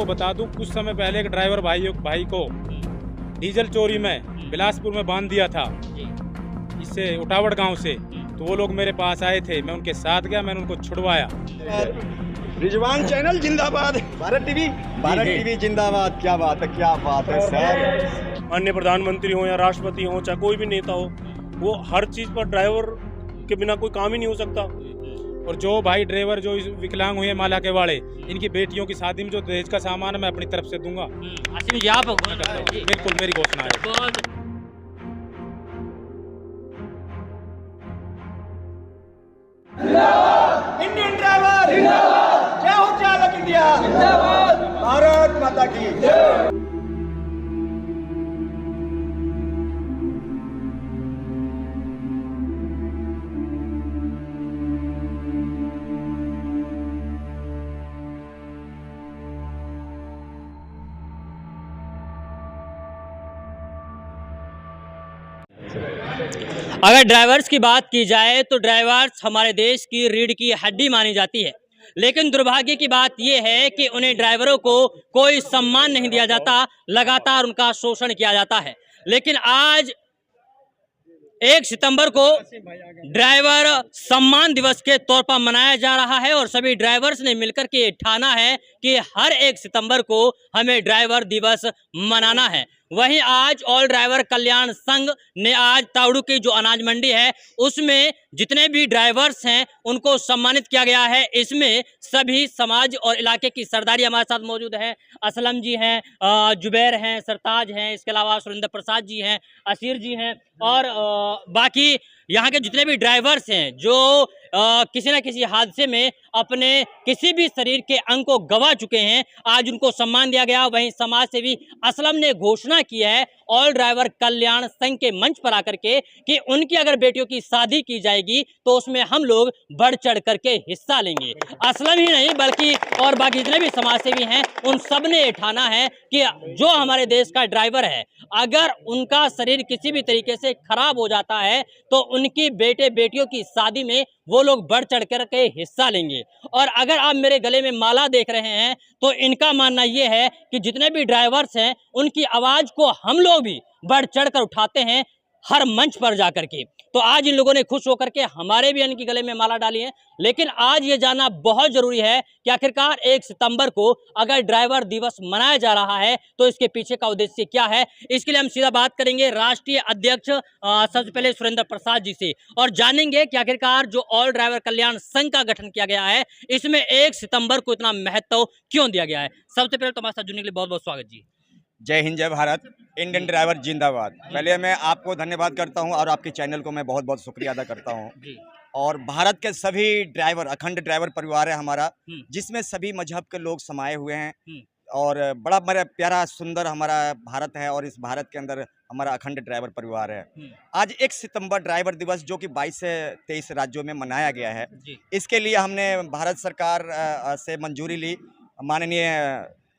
आपको बता दूं, कुछ समय पहले एक ड्राइवर भाई को डीजल चोरी में बिलासपुर में बांध दिया था, इससे उटावड़ गांव से। तो वो लोग मेरे पास आए थे, मैं उनके साथ गया, मैंने उनको छुड़वाया। रिजवान चैनल जिंदाबाद, भारत टीवी जिंदाबाद। क्या बात है सर। माननीय प्रधानमंत्री हो या राष्ट्रपति हो, चाहे कोई भी नेता हो, वो हर चीज पर ड्राइवर के बिना कोई काम ही नहीं हो सकता। और जो भाई ड्राइवर जो विकलांग हुए माला के वाले, इनकी बेटियों की शादी में जो दहेज का सामान है मैं अपनी तरफ से दूंगा। बिल्कुल मेरी घोषणा है। इंडियन ड्राइवर क्या हो, चालक इंडिया भारत माता की। अगर ड्राइवर्स की बात की जाए तो ड्राइवर्स हमारे देश की रीढ़ की हड्डी मानी जाती है, लेकिन दुर्भाग्य की बात यह है कि उन्हें ड्राइवरों को कोई सम्मान नहीं दिया जाता, लगातार उनका शोषण किया जाता है। लेकिन आज 1 सितंबर को ड्राइवर सम्मान दिवस के तौर पर मनाया जा रहा है और सभी ड्राइवर्स ने मिलकर के ठाना है कि हर 1 सितंबर को हमें ड्राइवर दिवस मनाना है। वहीं आज ऑल ड्राइवर कल्याण संघ ने आज तावड़ू की जो अनाज मंडी है उसमें जितने भी ड्राइवर्स हैं उनको सम्मानित किया गया है। इसमें सभी समाज और इलाके की सरदारी हमारे साथ मौजूद हैं। असलम जी हैं, जुबैर हैं, सरताज हैं, इसके अलावा सुरेंद्र प्रसाद जी हैं, असीर जी हैं और बाकी यहाँ के जितने भी ड्राइवर्स हैं जो किसी न किसी हादसे में अपने किसी भी शरीर के अंग को गंवा चुके हैं, आज उनको सम्मान दिया गया। वहीं समाज सेवी असलम ने घोषणा की है ऑल ड्राइवर कल्याण संघ के मंच पर आकर के कि उनकी अगर बेटियों की शादी की जाएगी तो उसमें हम लोग बढ़ चढ़ करके हिस्सा लेंगे। असलम ही नहीं बल्कि और बाकी जितने भी समाज सेवी हैं उन सब ने ये ठाना है कि जो हमारे देश का ड्राइवर है, अगर उनका शरीर किसी भी तरीके से खराब हो जाता है तो उनकी बेटे बेटियों की शादी में वो लोग बढ़ चढ़ कर के हिस्सा लेंगे। और अगर आप मेरे गले में माला देख रहे हैं तो इनका मानना ये है कि जितने भी ड्राइवर्स हैं उनकी आवाज को हम लोग भी बढ़ चढ़ कर उठाते हैं हर मंच पर जाकर के। तो आज इन लोगों ने खुश होकर के हमारे भी इनके गले में माला डाली है। लेकिन आज ये जानना बहुत जरूरी है कि आखिरकार 1 सितंबर को अगर ड्राइवर दिवस मनाया जा रहा है तो इसके पीछे का उद्देश्य क्या है। इसके लिए हम सीधा बात करेंगे राष्ट्रीय अध्यक्ष सबसे पहले सुरेंद्र प्रसाद जी से और जानेंगे कि आखिरकार जो ऑल ड्राइवर कल्याण संघ का गठन किया गया है इसमें 1 सितंबर को इतना महत्व क्यों दिया गया है। सबसे पहले तो हमारे साथ जुड़ने के लिए बहुत बहुत स्वागत जी। जय हिंद, जय भारत, इंडियन ड्राइवर जिंदाबाद। पहले मैं आपको धन्यवाद करता हूं और आपके चैनल को मैं बहुत बहुत शुक्रिया अदा करता हूं। और भारत के सभी ड्राइवर, अखंड ड्राइवर परिवार है हमारा, जिसमें सभी मजहब के लोग समाये हुए हैं और बड़ा मेरा प्यारा सुंदर हमारा भारत है और इस भारत के अंदर हमारा अखंड ड्राइवर परिवार है। आज 1 सितंबर ड्राइवर दिवस जो कि 22 से 23 राज्यों में मनाया गया है, इसके लिए हमने भारत सरकार से मंजूरी ली। माननीय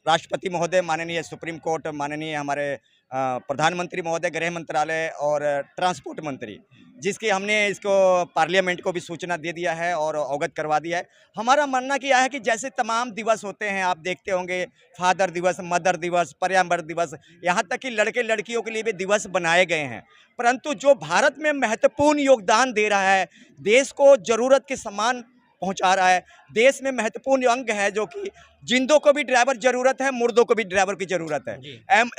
राष्ट्रपति महोदय, माननीय सुप्रीम कोर्ट, माननीय हमारे प्रधानमंत्री महोदय, गृह मंत्रालय और ट्रांसपोर्ट मंत्री, जिसकी हमने इसको पार्लियामेंट को भी सूचना दे दिया है और अवगत करवा दिया है। हमारा मानना क्या है कि जैसे तमाम दिवस होते हैं, आप देखते होंगे फादर दिवस, मदर दिवस, पर्यावरण दिवस, यहाँ तक कि लड़के लड़कियों के लिए भी दिवस बनाए गए हैं, परंतु जो भारत में महत्वपूर्ण योगदान दे रहा है, देश को ज़रूरत के सामान पहुंचा रहा है, देश में महत्वपूर्ण अंग है जो कि जिंदों को भी ड्राइवर जरूरत है, मुर्दों को भी ड्राइवर की जरूरत है।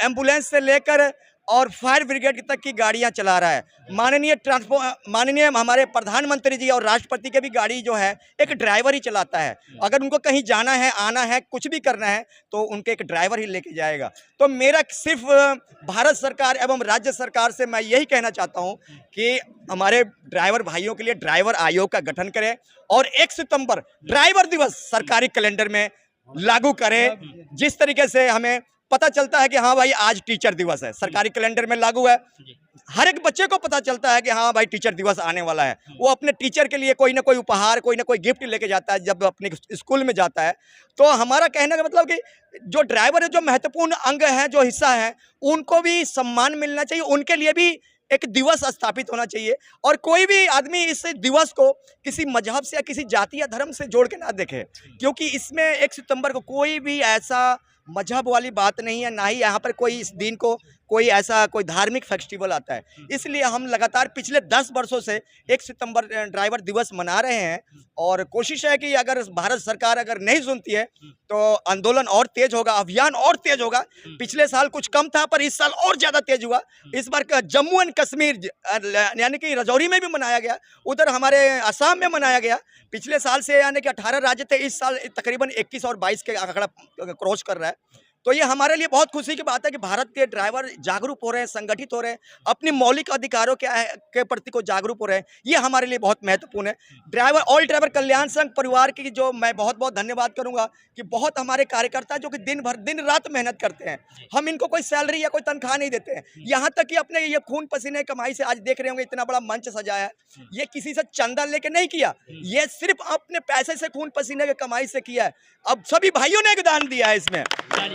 एम्बुलेंस से लेकर और फायर ब्रिगेड तक की गाड़ियां चला रहा है। माननीय हमारे प्रधानमंत्री जी और राष्ट्रपति के भी गाड़ी जो है एक ड्राइवर ही चलाता है। अगर उनको कहीं जाना है, आना है, कुछ भी करना है तो उनके एक ड्राइवर ही लेके जाएगा। तो मेरा सिर्फ भारत सरकार एवं राज्य सरकार से मैं यही कहना चाहता हूं कि हमारे ड्राइवर भाइयों के लिए ड्राइवर आयोग का गठन करें और 1 सितंबर ड्राइवर दिवस सरकारी कैलेंडर में लागू करें। जिस तरीके से हमें पता चलता है कि हाँ भाई आज टीचर दिवस है, सरकारी कैलेंडर में लागू है, हर एक बच्चे को पता चलता है कि हाँ भाई टीचर दिवस आने वाला है। वो अपने टीचर के लिए कोई ना कोई उपहार, कोई ना कोई गिफ्ट लेके जाता है जब अपने स्कूल में जाता है। तो हमारा कहने का मतलब कि जो ड्राइवर है, जो महत्वपूर्ण अंग है, जो हिस्सा है, उनको भी सम्मान मिलना चाहिए, उनके लिए भी एक दिवस स्थापित होना चाहिए। और कोई भी आदमी इस दिवस को किसी मजहब से या किसी जाति या धर्म से जोड़ के ना देखे, क्योंकि इसमें 1 सितंबर को कोई भी ऐसा मजहब वाली बात नहीं है, ना ही यहाँ पर कोई इस दिन को कोई ऐसा कोई धार्मिक फेस्टिवल आता है। इसलिए हम लगातार पिछले 10 वर्षों से 1 सितंबर ड्राइवर दिवस मना रहे हैं और कोशिश है कि अगर भारत सरकार अगर नहीं सुनती है तो आंदोलन और तेज होगा, अभियान और तेज होगा। पिछले साल कुछ कम था पर इस साल और ज़्यादा तेज हुआ। इस बार जम्मू एंड कश्मीर यानी कि राजौरी में भी मनाया गया, उधर हमारे असम में मनाया गया। पिछले साल से यानी कि 18 राज्य थे, इस साल तकरीबन 21 और 22 के आंकड़ा क्रॉस कर रहा है। तो ये हमारे लिए बहुत खुशी की बात है कि भारत के ड्राइवर जागरूक हो रहे हैं, संगठित हो रहे हैं, अपने मौलिक अधिकारों के प्रति को जागरूक हो रहे हैं। ये हमारे लिए बहुत महत्वपूर्ण है। ऑल ड्राइवर कल्याण संघ परिवार की जो मैं बहुत बहुत धन्यवाद करूंगा कि बहुत हमारे कार्यकर्ता जो कि दिन रात मेहनत करते हैं। हम इनको कोई सैलरी या कोई तनख्वाह नहीं देते हैं। यहाँ तक कि अपने ये खून पसीने कमाई से आज देख रहे होंगे इतना बड़ा मंच सजाया है, ये किसी से चंदा लेके नहीं किया, ये सिर्फ अपने पैसे से खून पसीने की कमाई से किया है। अब सभी भाइयों ने योगदान दिया है इसमें।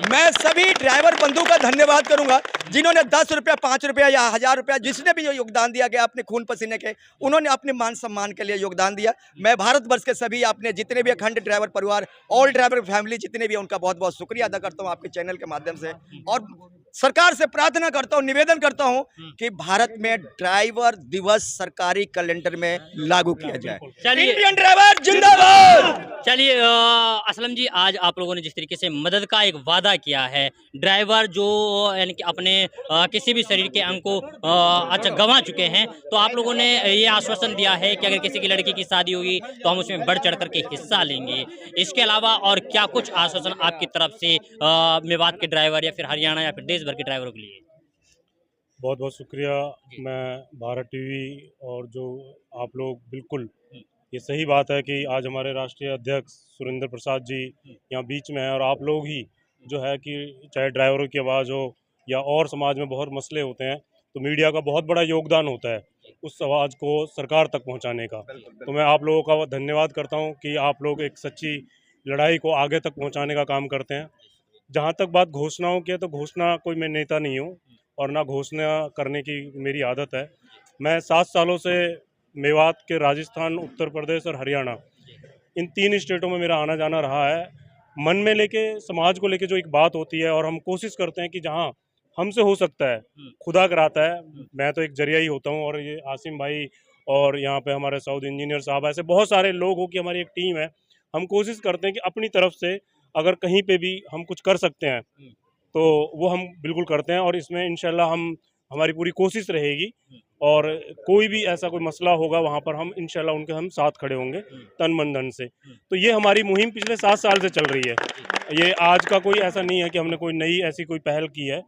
मैं सभी ड्राइवर बंधु का धन्यवाद करूंगा जिन्होंने 10 रुपया, 5 रुपया या 1000 रुपया, जिसने भी योगदान दिया गया अपने खून पसीने के, उन्होंने अपने मान सम्मान के लिए योगदान दिया। मैं भारतवर्ष के सभी अपने जितने भी अखंड ड्राइवर परिवार, ऑल ड्राइवर फैमिली जितने भी, उनका बहुत बहुत शुक्रिया अदा करता हूं आपके चैनल के माध्यम से। और सरकार से प्रार्थना करता हूं, निवेदन करता हूं कि भारत में ड्राइवर दिवस सरकारी कैलेंडर में लागू किया जाए। चलिए, इंडियन ड्राइवर जिंदाबाद। चलिए असलम जी, आज आप लोगों ने जिस तरीके से मदद का एक वादा किया है, ड्राइवर जो यानी कि अपने किसी भी शरीर के अंग को अच्छा गंवा चुके हैं, तो आप लोगों ने ये आश्वासन दिया है कि अगर किसी की लड़की की शादी होगी तो हम उसमें बढ़ चढ़ करके हिस्सा लेंगे। इसके अलावा और क्या कुछ आश्वासन आपकी तरफ से मेवात के ड्राइवर या फिर हरियाणा या फिर देश भर के ड्राइवरों के लिए? बहुत बहुत शुक्रिया। मैं भारत टीवी और जो आप लोग, बिल्कुल ये सही बात है कि आज हमारे राष्ट्रीय अध्यक्ष सुरेंद्र प्रसाद जी यहाँ बीच में हैं और आप लोग ही जो है कि चाहे ड्राइवरों की आवाज़ हो या और समाज में बहुत मसले होते हैं तो मीडिया का बहुत बड़ा योगदान होता है उस आवाज़ को सरकार तक पहुँचाने का। तो मैं आप लोगों का धन्यवाद करता हूँ कि आप लोग एक सच्ची लड़ाई को आगे तक पहुँचाने का काम करते हैं। जहाँ तक बात घोषणाओं की है, तो घोषणा कोई मैं नेता नहीं हूँ और ना घोषणा करने की मेरी आदत है। मैं 7 सालों से मेवात के राजस्थान, उत्तर प्रदेश और हरियाणा, इन 3 स्टेटों में मेरा आना जाना रहा है। मन में लेके, समाज को लेके जो एक बात होती है, और हम कोशिश करते हैं कि जहाँ हमसे हो सकता है, खुदा कराता है, मैं तो एक जरिया ही होता हूँ। और ये आसिम भाई और यहाँ पे हमारे साउथ इंजीनियर साहब, ऐसे बहुत सारे लोग हो कि हमारी एक टीम है। हम कोशिश करते हैं कि अपनी तरफ से अगर कहीं पे भी हम कुछ कर सकते हैं तो वो हम बिल्कुल करते हैं। और इसमें इंशाल्लाह हमारी पूरी कोशिश रहेगी और कोई भी ऐसा कोई मसला होगा वहाँ पर हम इंशाल्लाह उनके हम साथ खड़े होंगे तन मन धन से। तो ये हमारी मुहिम पिछले 7 साल से चल रही है। ये आज का कोई ऐसा नहीं है कि हमने कोई नई ऐसी कोई पहल की है।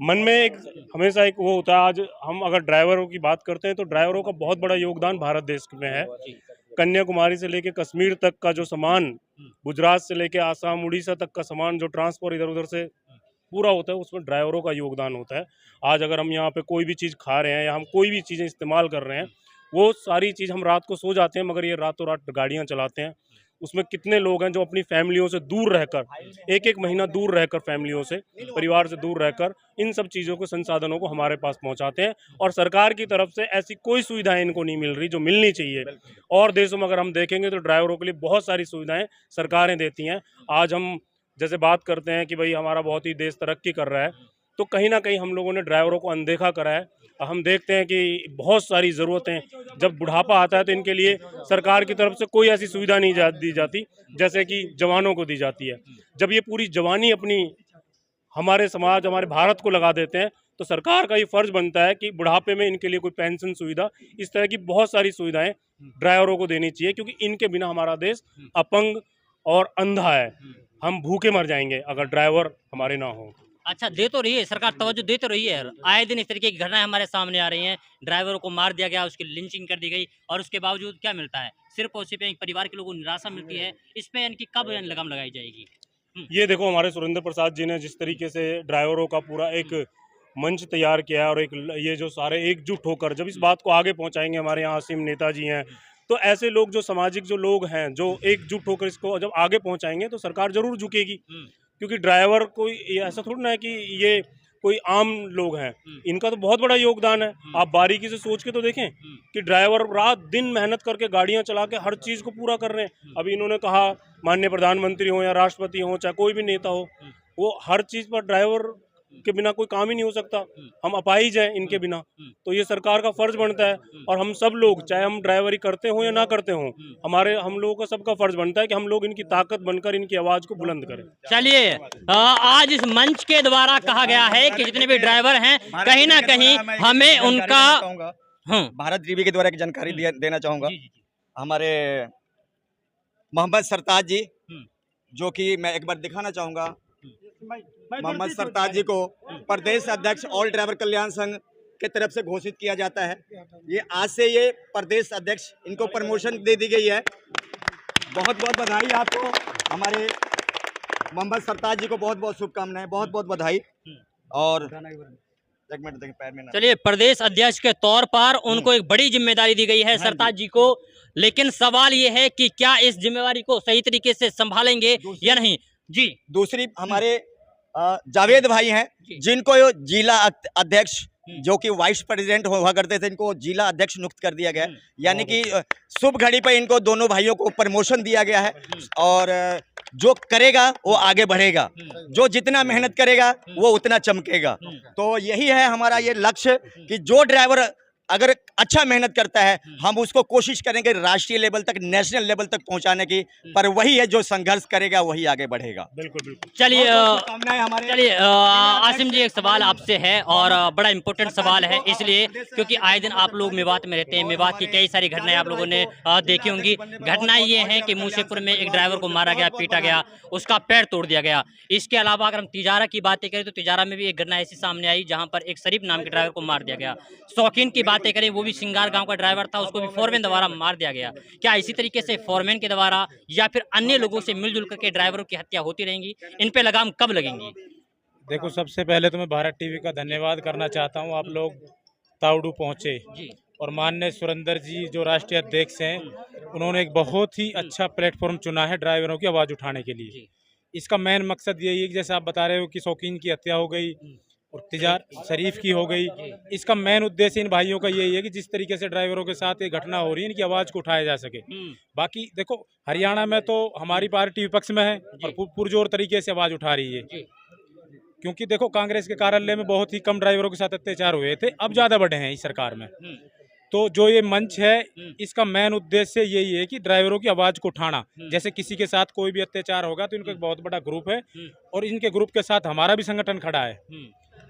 मन में एक हमेशा एक वो होता है। आज हम अगर ड्राइवरों की बात करते हैं तो ड्राइवरों का बहुत बड़ा योगदान भारत देश में है। कन्याकुमारी से लेके कश्मीर तक का जो सामान, गुजरात से लेके आसाम, उड़ीसा तक का सामान जो ट्रांसपोर्ट इधर उधर से पूरा होता है, उसमें ड्राइवरों का योगदान होता है। आज अगर हम यहाँ पे कोई भी चीज़ खा रहे हैं या हम कोई भी चीज़ें इस्तेमाल कर रहे हैं, वो सारी चीज़ हम रात को सो जाते हैं मगर ये रातों रात गाड़ियाँ चलाते हैं। उसमें कितने लोग हैं जो अपनी फैमिलियों से दूर रहकर, एक महीना दूर रहकर, फैमिलियों से, परिवार से दूर रहकर इन सब चीज़ों को, संसाधनों को हमारे पास पहुंचाते हैं। और सरकार की तरफ से ऐसी कोई सुविधाएं इनको नहीं मिल रही जो मिलनी चाहिए। और देशों में अगर हम देखेंगे तो ड्राइवरों के लिए बहुत सारी सुविधाएं सरकारें देती हैं। आज हम जैसे बात करते हैं कि भाई हमारा बहुत ही देश तरक्की कर रहा है, तो कहीं ना कहीं हम लोगों ने ड्राइवरों को अनदेखा करा है। हम देखते हैं कि बहुत सारी ज़रूरतें, जब बुढ़ापा आता है तो इनके लिए सरकार की तरफ से कोई ऐसी सुविधा नहीं दी जाती जैसे कि जवानों को दी जाती है। जब ये पूरी जवानी अपनी हमारे समाज, हमारे भारत को लगा देते हैं, तो सरकार का ये फ़र्ज़ बनता है कि बुढ़ापे में इनके लिए कोई पेंशन सुविधा, इस तरह की बहुत सारी सुविधाएँ ड्राइवरों को देनी चाहिए, क्योंकि इनके बिना हमारा देश अपंग और अंधा है। हम भूखे मर जाएंगे अगर ड्राइवर हमारे ना हो। अच्छा, दे तो रही है सरकार, तवज्जो दे तो रही है। आए दिन इस तरीके की घटनाएं हमारे सामने आ रही हैं। ड्राइवरों को मार दिया गया, उसकी लिंचिंग कर दी गई, और उसके बावजूद क्या मिलता है? सिर्फ और सिर्फ एक परिवार के लोगों को निराशा मिलती है। इस पे यानी कि कब लगाम लगाई जाएगी? ये देखो, हमारे सुरेंद्र प्रसाद जी ने जिस तरीके से ड्राइवरों का पूरा एक मंच तैयार किया है, और एक ये जो सारे एकजुट होकर जब इस बात को आगे पहुँचाएंगे, हमारे यहाँ आसिम नेताजी हैं, तो ऐसे लोग जो सामाजिक जो लोग हैं जो एकजुट होकर इसको जब आगे पहुँचाएंगे तो सरकार जरूर झुकेगी। क्योंकि ड्राइवर कोई ऐसा थोड़ा ना है कि ये कोई आम लोग हैं, इनका तो बहुत बड़ा योगदान है। आप बारीकी से सोच के तो देखें कि ड्राइवर रात दिन मेहनत करके गाड़ियां चला के हर चीज़ को पूरा कर रहे हैं। अभी इन्होंने कहा, माननीय प्रधानमंत्री हो या राष्ट्रपति हो, चाहे कोई भी नेता हो, वो हर चीज़ पर ड्राइवर के बिना कोई काम ही नहीं हो सकता। हम अपाहिज हैं इनके बिना, तो ये सरकार का फर्ज बनता है और हम सब लोग, चाहे हम ड्राइवरी करते हो या ना करते हो, हम लोगों का सबका फर्ज बनता है कि हम लोग इनकी ताकत बनकर इनकी आवाज़ को बुलंद करें। चलिए, आज इस मंच के द्वारा कहा गया है कि जितने भी ड्राइवर हैं कहीं ना कहीं हमें उनका भारत टीवी के द्वारा एक जानकारी देना चाहूँगा। हमारे मोहम्मद सरताज जी, जो कि मैं एक बार दिखाना चाहूँगा, मोहम्मद सरताज जी को प्रदेश अध्यक्ष ऑल ड्राइवर कल्याण संघ के तरफ से घोषित किया जाता है। ये आज से ये प्रदेश अध्यक्ष, इनको प्रमोशन दे दी गई है। बहुत बहुत बधाई आपको, हमारे मोहम्मद सरताज जी को बहुत बहुत शुभकामनाएं, बहुत बहुत बधाई। और एक मिनट देखिए, पैर में ना। चलिए, प्रदेश अध्यक्ष के तौर पर उनको एक बड़ी जिम्मेदारी दी गई है सरताज जी को, लेकिन सवाल ये है कि क्या इस जिम्मेवारी को सही तरीके से संभालेंगे या नहीं। जी, दूसरी हमारे जावेद भाई हैं, जिनको ये जिला अध्यक्ष, जो कि वाइस प्रेसिडेंट हुआ करते थे, इनको जिला अध्यक्ष नियुक्त कर दिया गया है। यानी कि शुभ घड़ी पर इनको दोनों भाइयों को प्रमोशन दिया गया है। और जो करेगा वो आगे बढ़ेगा, जो जितना मेहनत करेगा वो उतना चमकेगा। तो यही है हमारा ये लक्ष्य कि जो ड्राइवर अगर अच्छा मेहनत करता है, हम उसको कोशिश करेंगे राष्ट्रीय लेवल तक, नेशनल लेवल तक पहुंचाने की। पर वही है जो संघर्ष करेगा वही आगे बढ़ेगा। बिल्कुल बिल्कुल। चलिए हमारे। चलिए आसिम जी, एक सवाल आपसे है और बड़ा इंपॉर्टेंट सवाल है, इसलिए क्योंकि आए दिन आप लोग मेवात में रहते हैं, मेवात की कई सारी घटनाएं आप लोगों ने देखी होंगी। घटनाएं ये हैं कि मूसेपुर में एक ड्राइवर को मारा गया, पीटा गया, उसका पैर तोड़ दिया गया। इसके अलावा अगर हम तिजारा की बातें करें तो तिजारा में भी एक घटना ऐसी सामने आई जहाँ पर एक शरीफ नाम के ड्राइवर को मार दिया गया। शौकीन की बातें करें, वो भी सिंगार गांव का ड्राइवर था, उसको भी फोरमैन द्वारा मार दिया गया। क्या इसी तरीके से फोरमैन के द्वारा या फिर अन्य लोगों से मिलजुल करके ड्राइवरों की हत्या होती रहेंगी? इन पे लगाम कब लगेंगी? देखो, सबसे पहले तो मैं भारत टीवी का धन्यवाद करना चाहता हूँ। आप लोग ताउडू पहुँचे और माननीय सुरेंद्र जी जो राष्ट्रीय अध्यक्ष हैं, उन्होंने एक बहुत ही अच्छा प्लेटफॉर्म चुना है ड्राइवरों की आवाज़ उठाने के लिए। इसका मेन मकसद यही है कि जैसे आप बता रहे हो कि शौकीन की हत्या हो गई और तिजार शरीफ की हो गई, इसका मेन उद्देश्य इन भाइयों का यही है कि जिस तरीके से ड्राइवरों के साथ ये घटना हो रही है, इनकी आवाज़ को उठाया जा सके। बाकी देखो, हरियाणा में तो हमारी पार्टी विपक्ष में है और पुरजोर तरीके से आवाज़ उठा रही है, क्योंकि देखो कांग्रेस के कार्यालय में बहुत ही कम ड्राइवरों के साथ अत्याचार हुए थे, अब ज़्यादा बढ़े हैं इस सरकार में। तो जो ये मंच है, इसका मेन उद्देश्य यही है कि ड्राइवरों की आवाज़ को उठाना। जैसे किसी के साथ कोई भी अत्याचार होगा तो इनका एक बहुत बड़ा ग्रुप है और इनके ग्रुप के साथ हमारा भी संगठन खड़ा है।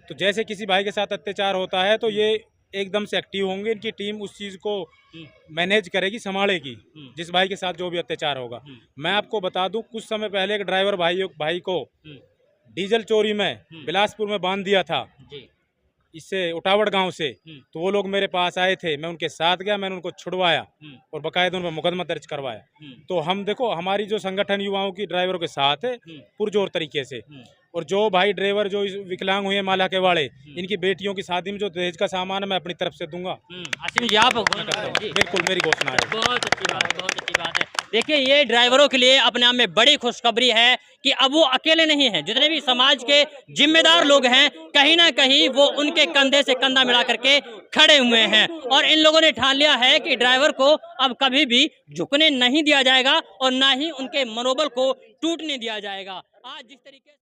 तो जैसे किसी भाई के साथ अत्याचार होता है तो ये एकदम से एक्टिव होंगे, इनकी टीम उस चीज़ को मैनेज करेगी, संभालेगी जिस भाई के साथ जो भी अत्याचार होगा। मैं आपको बता दूं, कुछ समय पहले एक ड्राइवर भाई को डीजल चोरी में बिलासपुर में बांध दिया था, इससे उटावड़ गांव से। तो वो लोग मेरे पास आए थे, मैं उनके साथ गया, मैंने उनको छुड़वाया और बाकायदा उन पर मुकदमा दर्ज करवाया। तो हम देखो, हमारी जो संगठन युवाओं की ड्राइवरों के साथ है पुरजोर तरीके से। और जो भाई ड्राइवर जो विकलांग हुए माला के वाले, इनकी बेटियों की शादी में जो दहेज का सामान है मैं अपनी तरफ से दूंगा। आसिम जी, आप बिल्कुल, मेरी घोषणा है। बहुत अच्छी बात है, बहुत अच्छी बात है। देखिए, ये ड्राइवरों के लिए अपने आप में बड़ी खुशखबरी है कि अब वो अकेले नहीं हैं। जितने भी समाज के जिम्मेदार लोग हैं, कहीं ना कहीं वो उनके कंधे से कंधा मिला करके खड़े हुए हैं और इन लोगों ने ठान लिया है कि ड्राइवर को अब कभी भी झुकने नहीं दिया जाएगा और ना ही उनके मनोबल को टूटने दिया जाएगा। आज जिस तरीके